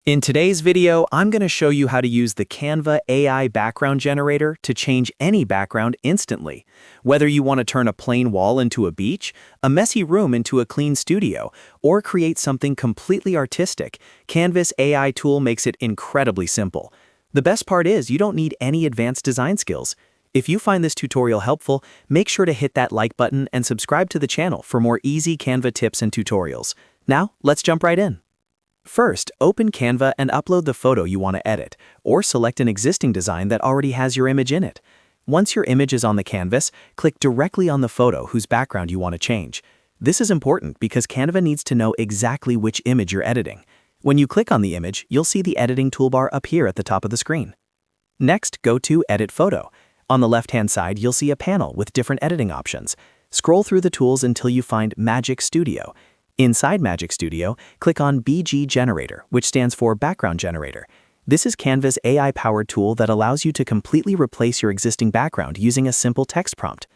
In today's video, I'm going to show you how to use the Canva AI Background Generator to change any background instantly. Whether you want to turn a plain wall into a beach, a messy room into a clean studio, or create something completely artistic, Canva's AI tool makes it incredibly simple. The best part is you don't need any advanced design skills. If you find this tutorial helpful, make sure to hit that like button and subscribe to the channel for more easy Canva tips and tutorials. Now, let's jump right in. First, open Canva and upload the photo you want to edit, or select an existing design that already has your image in it. Once your image is on the canvas, click directly on the photo whose background you want to change. This is important because Canva needs to know exactly which image you're editing. When you click on the image, you'll see the editing toolbar appear at the top of the screen. Next, go to Edit Photo. On the left-hand side, you'll see a panel with different editing options. Scroll through the tools until you find Magic Studio. Inside Magic Studio, click on BG Generator, which stands for Background Generator. This is Canva's AI-powered tool that allows you to completely replace your existing background using a simple text prompt.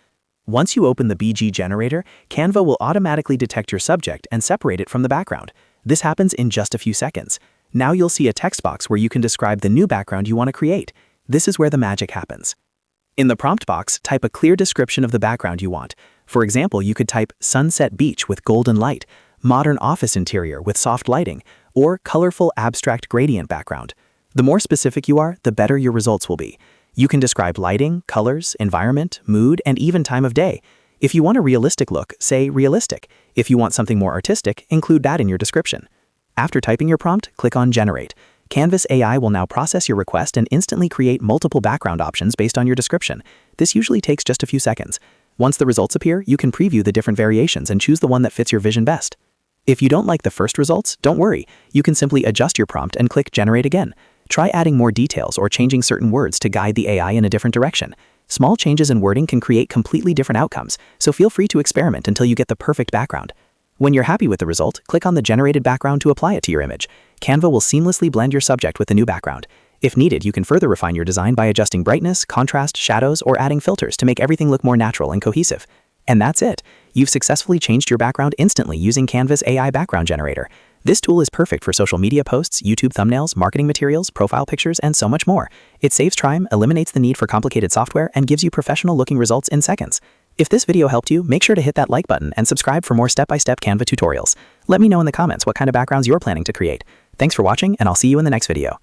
Once you open the BG Generator, Canva will automatically detect your subject and separate it from the background. This happens in just a few seconds. Now you'll see a text box where you can describe the new background you want to create. This is where the magic happens. In the prompt box, type a clear description of the background you want. For example, you could type sunset beach with golden light, modern office interior with soft lighting, or colorful abstract gradient background. The more specific you are, the better your results will be. You can describe lighting, colors, environment, mood, and even time of day. If you want a realistic look, say realistic. If you want something more artistic, include that in your description. After typing your prompt, click on Generate. Canva's AI will now process your request and instantly create multiple background options based on your description. This usually takes just a few seconds. Once the results appear, you can preview the different variations and choose the one that fits your vision best. If you don't like the first results, don't worry. You can simply adjust your prompt and click Generate again. Try adding more details or changing certain words to guide the AI in a different direction. Small changes in wording can create completely different outcomes, so feel free to experiment until you get the perfect background. When you're happy with the result, click on the generated background to apply it to your image. Canva will seamlessly blend your subject with the new background. If needed, you can further refine your design by adjusting brightness, contrast, shadows, or adding filters to make everything look more natural and cohesive. And that's it. You've successfully changed your background instantly using Canva's AI Background Generator. This tool is perfect for social media posts, YouTube thumbnails, marketing materials, profile pictures, and so much more. It saves time, eliminates the need for complicated software, and gives you professional-looking results in seconds. If this video helped you, make sure to hit that like button and subscribe for more step-by-step Canva tutorials. Let me know in the comments what kind of backgrounds you're planning to create. Thanks for watching, and I'll see you in the next video.